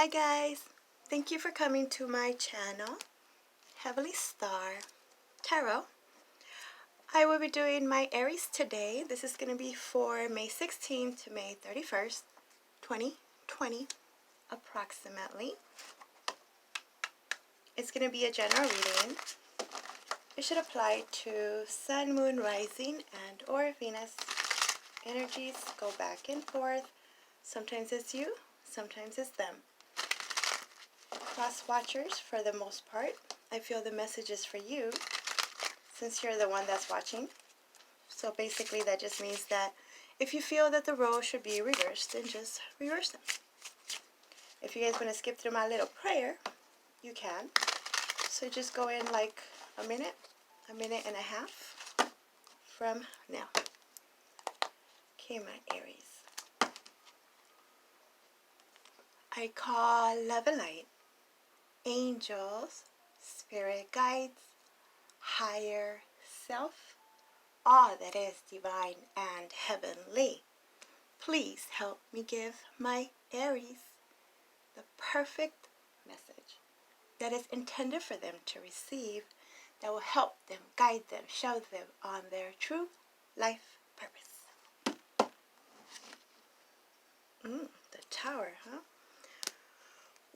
Hi guys, thank you for coming to my channel, Heavenly Star Tarot. I will be doing my Aries today. This is going to be for May 16th to May 31st, 2020, approximately. It's going to be a general reading. It should apply to Sun, Moon, Rising, and or Venus. Energies go back and forth. Sometimes it's you, sometimes it's them. Cross watchers, for the most part, I feel the message is for you, since you're the one that's watching. So basically that just means that if you feel that the roles should be reversed, then just reverse them. If you guys want to skip through my little prayer, you can. So just go in like a minute and a half from now. Okay, my Aries. I call love and light, angels, spirit guides, higher self, all that is divine and heavenly. Please help me give my Aries the perfect message that is intended for them to receive, that will help them, guide them, show them on their true life purpose. The Tower, huh?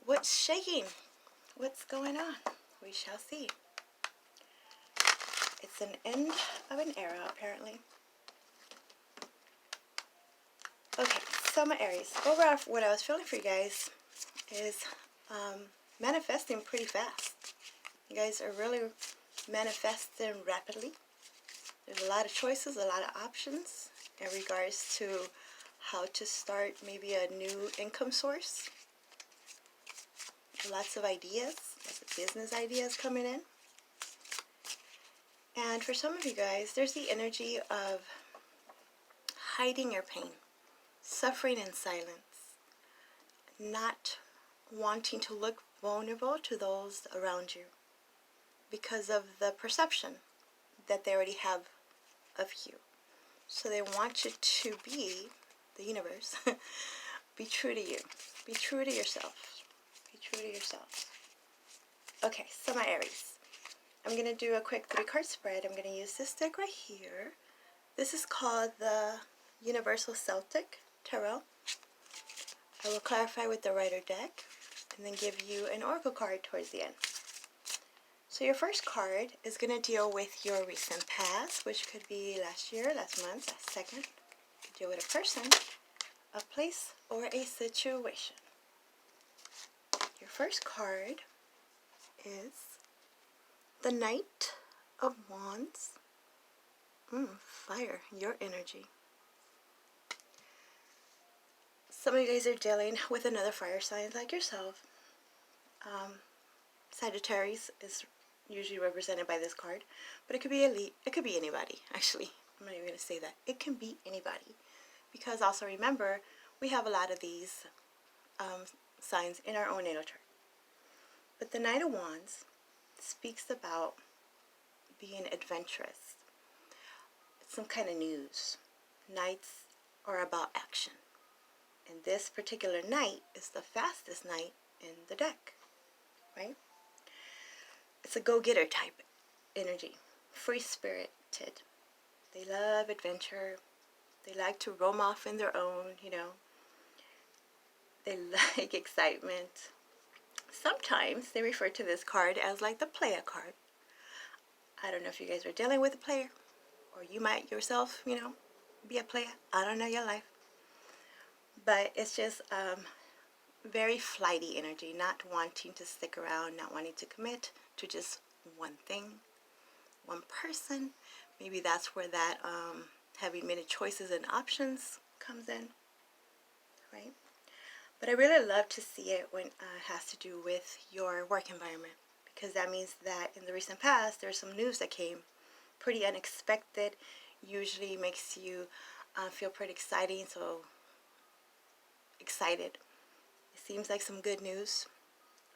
What's shaking? What's going on? We shall see. It's an end of an era, apparently. Okay, so my Aries. Overall, what I was feeling for you guys is manifesting pretty fast. You guys are really manifesting rapidly. There's a lot of choices, a lot of options in regards to how to start maybe a new income source. Lots of ideas, lots of business ideas coming in. And for some of you guys, there's the energy of hiding your pain, suffering in silence, not wanting to look vulnerable to those around you because of the perception that they already have of you. So they want you to be, the universe, be true to you. Be true to yourself. Be true to yourself. Okay, so my Aries. I'm going to do a quick 3-card spread. I'm going to use this deck right here. This is called the Universal Celtic Tarot. I will clarify with the Rider deck and then give you an Oracle card towards the end. So your first card is going to deal with your recent past, which could be last year, last month, last second. You could deal with a person, a place, or a situation. Your first card is the Knight of Wands. Fire, your energy. Some of you guys are dealing with another fire sign like yourself. Sagittarius is usually represented by this card, but it could be elite. It could be anybody, actually. I'm not even going to say that. It can be anybody. Because also remember, we have a lot of these signs in our own natal chart. But the Knight of Wands speaks about being adventurous. It's some kind of news. Knights are about action. And this particular knight is the fastest knight in the deck, right? It's a go-getter type energy, free-spirited. They love adventure. They like to roam off in their own, you know. They like excitement. Sometimes they refer to this card as like the player card. I don't know if you guys are dealing with a player, or you might yourself, you know, be a player. I don't know your life. But it's just very flighty energy, not wanting to stick around, not wanting to commit to just one thing, one person. Maybe that's where that having many choices and options comes in, right? But I really love to see it when it has to do with your work environment, because that means that in the recent past there's some news that came pretty unexpected, usually makes you feel pretty exciting. So excited. It seems like some good news.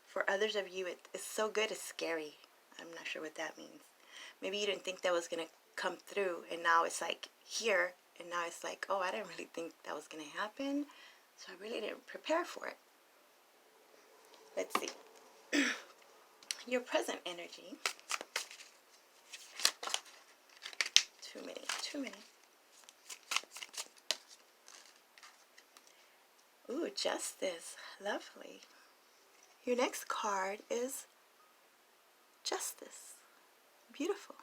For others of you, it's so good it's scary. I'm not sure what that means. Maybe you didn't think that was going to come through, and now it's like here, and now it's like, oh, I didn't really think that was going to happen, so I really didn't prepare for it. Let's see. Your present energy. Too many, too many. Ooh, Justice. Lovely. Your next card is Justice. Beautiful.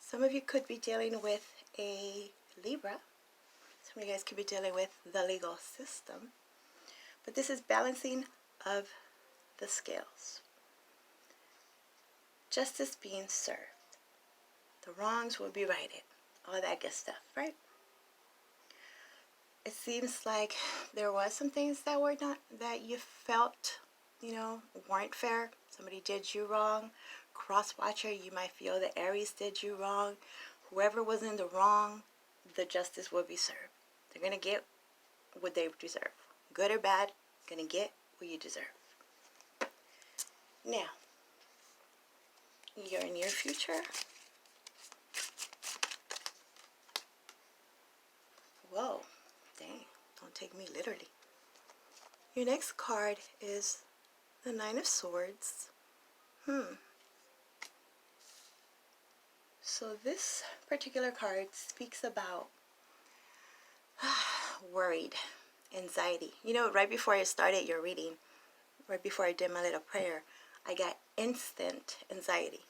Some of you could be dealing with a Libra. Some of you guys could be dealing with the legal system. But this is balancing of the scales. Justice being served. The wrongs will be righted. All that good stuff, right? It seems like there was some things that were not, that you felt, you know, weren't fair. Somebody did you wrong. Cross-watcher, you might feel that Aries did you wrong. Whoever was in the wrong, the justice will be served. They're going to get what they deserve. Good or bad, going to get what you deserve. Now, your near future. Whoa, dang, don't take me literally. Your next card is the Nine of Swords. So this particular card speaks about worried, anxiety. You know, right before I started your reading, right before I did my little prayer, I got instant anxiety.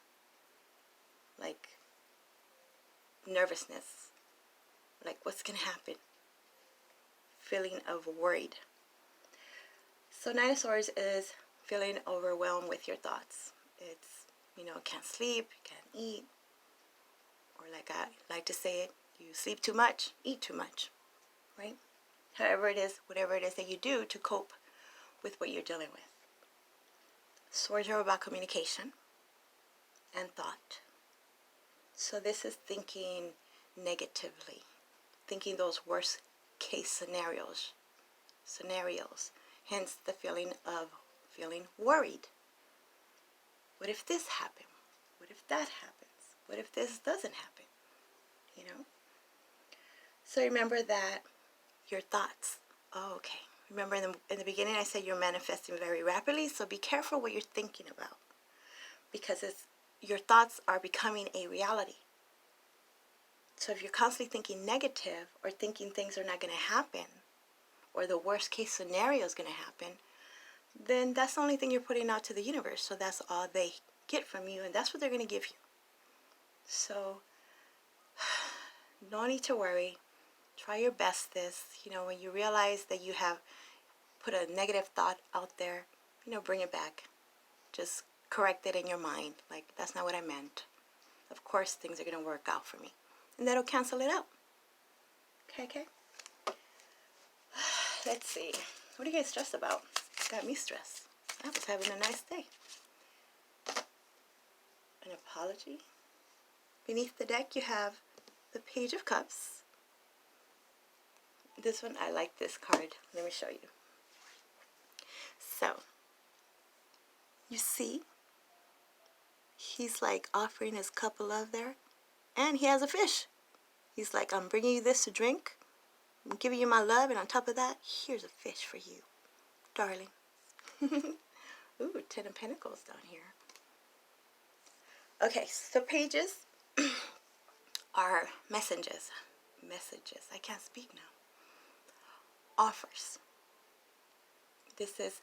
Like nervousness. Like what's going to happen? Feeling of worried. So Nine of Swords is feeling overwhelmed with your thoughts. It's, you know, can't sleep, can't eat. Or like I like to say it, you sleep too much, eat too much. Right? However it is, whatever it is that you do to cope with what you're dealing with. Swords are about communication and thought. So this is thinking negatively. Thinking those worst case scenarios. Hence the feeling of feeling worried. What if this happens? What if that happens? What if this doesn't happen? You know? So remember that your thoughts. Oh, okay. Remember in the beginning I said you're manifesting very rapidly, so be careful what you're thinking about. Because your thoughts are becoming a reality. So if you're constantly thinking negative or thinking things are not going to happen, or the worst case scenario is going to happen, then that's the only thing you're putting out to the universe. So that's all they get from you, and that's what they're going to give you. So no need to worry. Try your best this. You know, when you realize that you have put a negative thought out there, you know, bring it back. Just correct it in your mind. Like, that's not what I meant. Of course, things are going to work out for me. And that'll cancel it out. Okay? Let's see. What are you guys stressed about? Got me stressed. I was having a nice day. An apology. Beneath the deck, you have the Page of Cups. This one, I like this card. Let me show you. So, you see, he's like offering his cup of love there. And he has a fish. He's like, I'm bringing you this to drink. I'm giving you my love. And on top of that, here's a fish for you, darling. Ooh, 10 of Pentacles down here. Okay, so pages are messages. I can't speak now. Offers. This is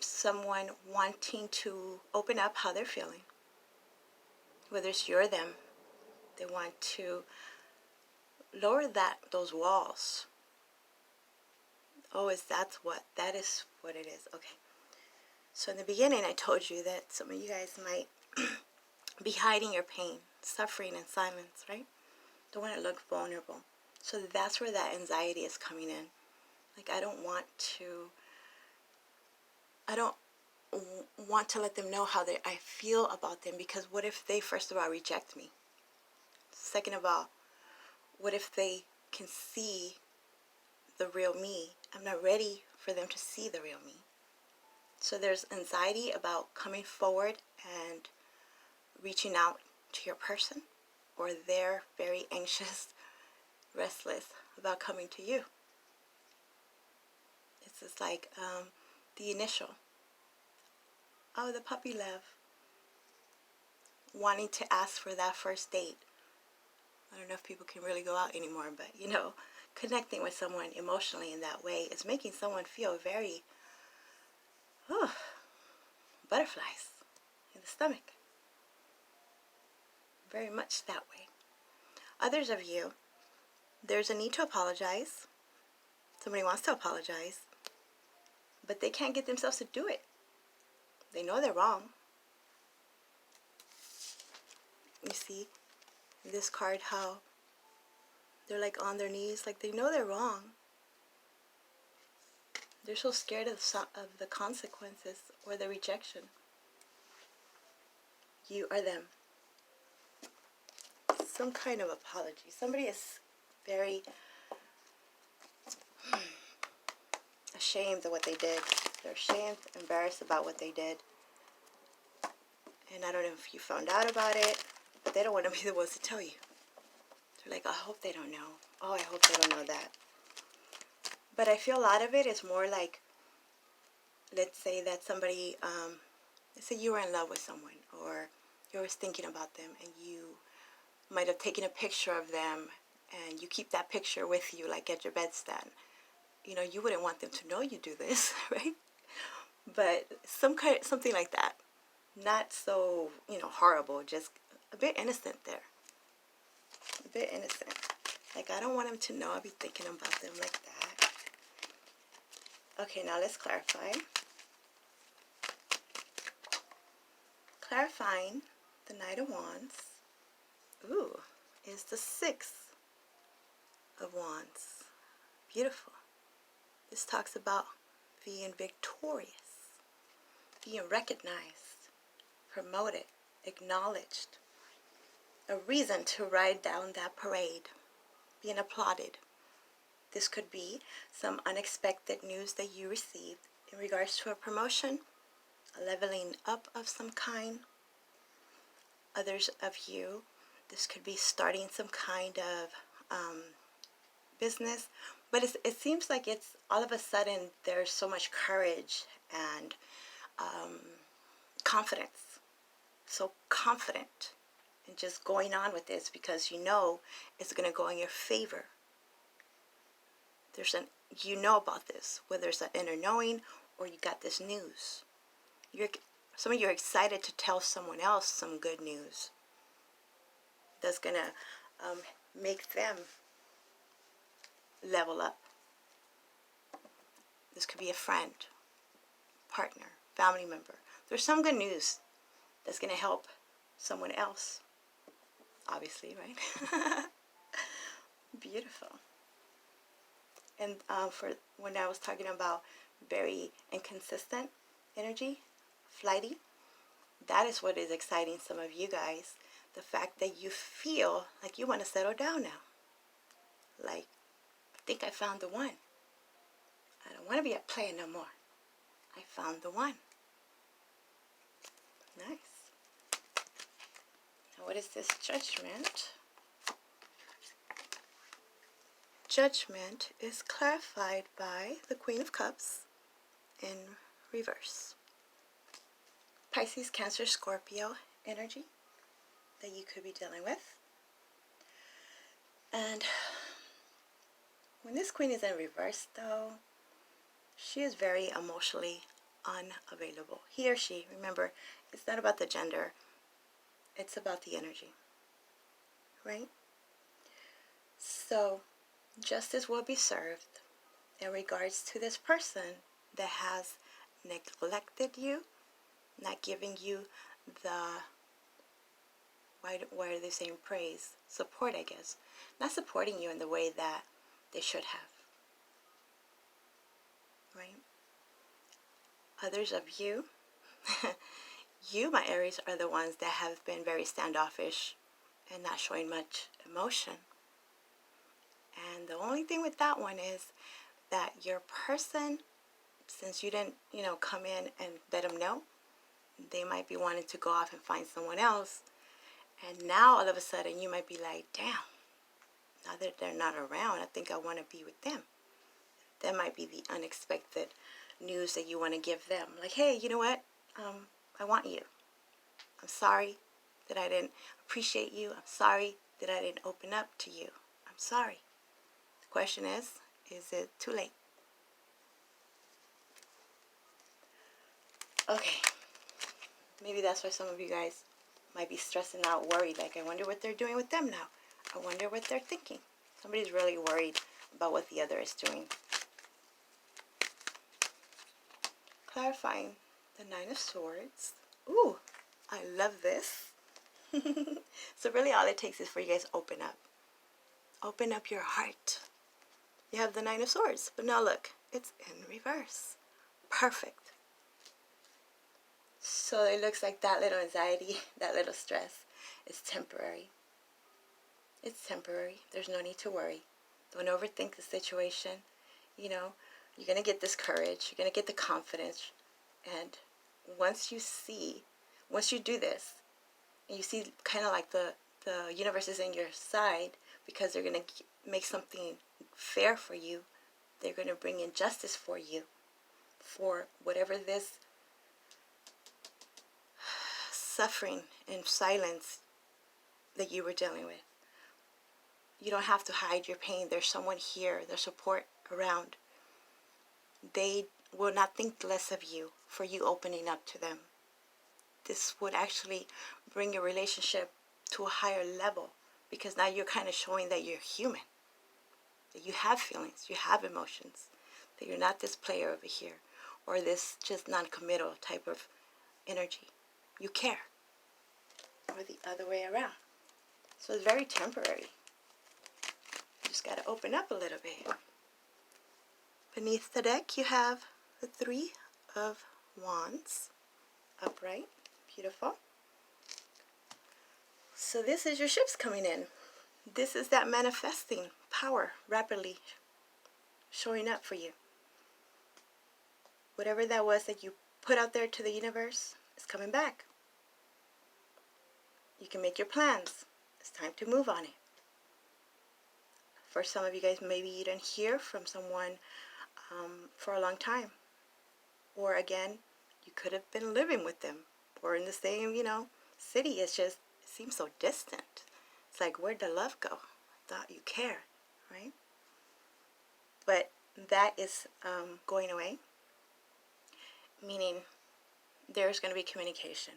someone wanting to open up how they're feeling. Whether it's you or them. They want to lower those walls. Oh, that is what it is. Okay. So in the beginning, I told you that some of you guys might be hiding your pain, suffering in silence, right? Don't want to look vulnerable. So that's where that anxiety is coming in. Like, I don't want to let them know how I feel about them, because what if they, first of all, reject me? Second of all, what if they can see the real me? I'm not ready for them to see the real me. So there's anxiety about coming forward and reaching out to your person, or they're very anxious, restless about coming to you. It's just like the initial. Oh, the puppy love. Wanting to ask for that first date. I don't know if people can really go out anymore, but you know, connecting with someone emotionally in that way is making someone feel very, butterflies in the stomach. Very much that way. Others of you, there's a need to apologize. Somebody wants to apologize, but they can't get themselves to do it. They know they're wrong. You see in this card how they're like on their knees, like they know they're wrong. They're so scared of the consequences or the rejection. You are them. Some kind of apology. Somebody is very ashamed of what they did. They're ashamed, embarrassed about what they did. And I don't know if you found out about it, but they don't want to be the ones to tell you. They're like, I hope they don't know. Oh, I hope they don't know that. But I feel a lot of it is more like, let's say that somebody, let's say you were in love with someone, or you were thinking about them, and you might have taken a picture of them, and you keep that picture with you, like at your bedstand. You know, you wouldn't want them to know you do this, right? But something like that. Not so, horrible, just a bit innocent there. A bit innocent. Like, I don't want them to know I'll be thinking about them like that. Okay, now let's clarify. Clarifying the Knight of Wands. Ooh, is the Six of Wands. Beautiful. This talks about being victorious, being recognized, promoted, acknowledged. A reason to ride down that parade, being applauded. This could be some unexpected news that you received in regards to a promotion, a leveling up of some kind. Others of you, this could be starting some kind of business, but it seems like it's all of a sudden there's so much courage and confidence. So confident in just going on with this because you know it's going to go in your favor. You know about this, whether it's an inner knowing or you got this news. Some of you are excited to tell someone else some good news that's going to make them level up. This could be a friend, partner, family member. There's some good news that's going to help someone else, obviously, right? Beautiful. And for when I was talking about very inconsistent energy, flighty, that is what is exciting some of you guys. The fact that you feel like you want to settle down now. Like, I think I found the one. I don't want to be a player no more. I found the one. Nice. Now what is this Judgment? Judgment is clarified by the Queen of Cups in reverse. Pisces, Cancer, Scorpio energy that you could be dealing with. And when this Queen is in reverse, though, she is very emotionally unavailable. He or she, remember, it's not about the gender, it's about the energy, right? So, justice will be served in regards to this person that has neglected you, not giving you the, why are they saying praise? Support, I guess. Not supporting you in the way that they should have, right? Others of you, you, my Aries, are the ones that have been very standoffish and not showing much emotion. And the only thing with that one is that your person, since you didn't, come in and let them know, they might be wanting to go off and find someone else. And now all of a sudden you might be like, damn, now that they're not around, I think I want to be with them. That might be the unexpected news that you want to give them. Like, hey, you know what? I want you. I'm sorry that I didn't appreciate you. I'm sorry that I didn't open up to you. I'm sorry. The question is it too late? Okay. Maybe that's why some of you guys might be stressing out, worried. Like, I wonder what they're doing with them now. I wonder what they're thinking. Somebody's really worried about what the other is doing. Clarifying the Nine of Swords. Ooh, I love this. So really all it takes is for you guys to open up. Open up your heart. You have the Nine of Swords, but now look, it's in reverse. Perfect. So it looks like that little anxiety, that little stress is temporary. It's temporary. There's no need to worry. Don't overthink the situation. You know, you're going to get this courage. You're going to get the confidence. And once you do this, and you see kind of like the universe is in your side because they're going to make something fair for you. They're going to bring in justice for you for whatever this suffering and silence that you were dealing with. You don't have to hide your pain. There's someone here, there's support around. They will not think less of you for you opening up to them. This would actually bring your relationship to a higher level because now you're kind of showing that you're human, that you have feelings, you have emotions, that you're not this player over here or this just non-committal type of energy. You care. Or the other way around. So it's very temporary. You just got to open up a little bit. Beneath the deck you have the Three of Wands. Upright. Beautiful. So this is your ships coming in. This is that manifesting power rapidly showing up for you. Whatever that was that you put out there to the universe is coming back. You can make your plans. It's time to move on it. For some of you guys, maybe you didn't hear from someone for a long time. Or again, you could have been living with them. Or in the same, city. It's just, it seems so distant. It's like, where'd the love go? I thought you cared, right? But that is going away. Meaning, there's going to be communication.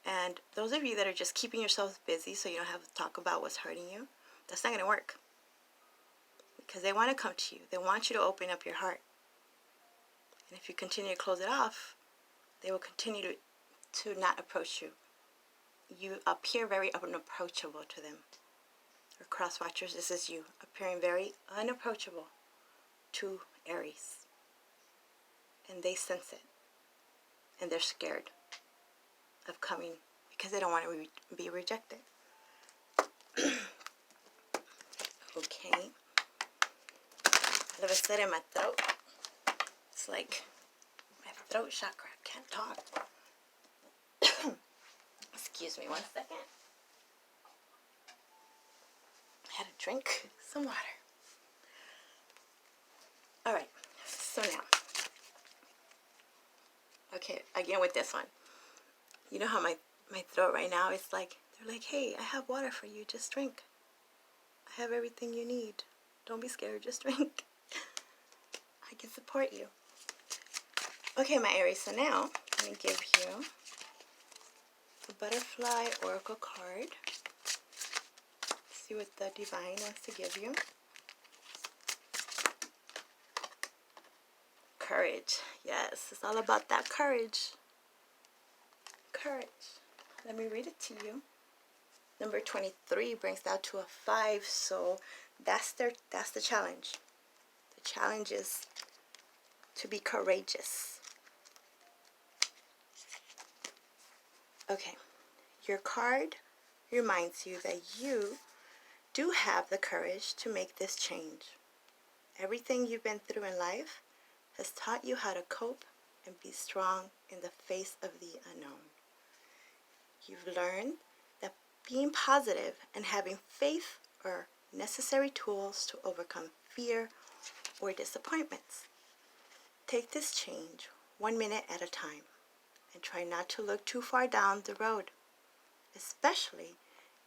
And those of you that are just keeping yourselves busy so you don't have to talk about what's hurting you, that's not going to work. Because they want to come to you. They want you to open up your heart. And if you continue to close it off, they will continue to not approach you. You appear very unapproachable to them. Or cross watchers, this is you appearing very unapproachable to Aries. And they sense it. And they're scared of coming because they don't want to be rejected. Okay. All of a sudden my throat, it's like my throat chakra, I can't talk. Excuse me 1 second. I had to drink some water. Alright, so now. Okay, again with this one. You know how my throat right now is like, they're like, hey, I have water for you, just drink. I have everything you need. Don't be scared, just drink. I can support you. Okay, my Aries, so now I'm going to give you the Butterfly Oracle card. See what the Divine wants to give you. Courage. Yes, it's all about that courage. Courage. Let me read it to you. Number 23 brings out to a 5, so that's the challenge. The challenge is to be courageous. Okay, your card reminds you that you do have the courage to make this change. Everything you've been through in life has taught you how to cope and be strong in the face of the unknown. You've learned that being positive and having faith are necessary tools to overcome fear or disappointments. Take this change 1 minute at a time, and try not to look too far down the road, especially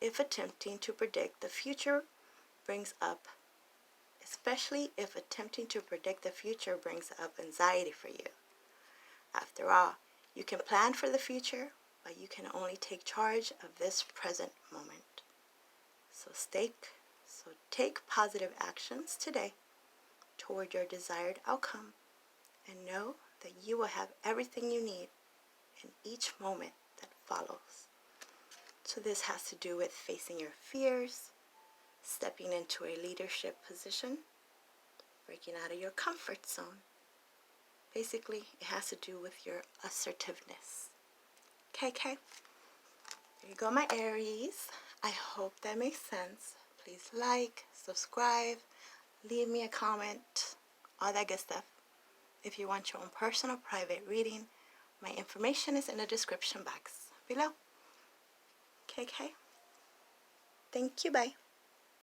if attempting to predict the future brings up anxiety for you. After all, you can plan for the future, but you can only take charge of this present moment. So take positive actions today toward your desired outcome, and know that you will have everything you need in each moment that follows. So this has to do with facing your fears, stepping into a leadership position, breaking out of your comfort zone. Basically, it has to do with your assertiveness. Okay? There you go, my Aries. I hope that makes sense. Please like, subscribe, leave me a comment, all that good stuff. If you want your own personal private reading, my information is in the description box below. Okay? Thank you, bye.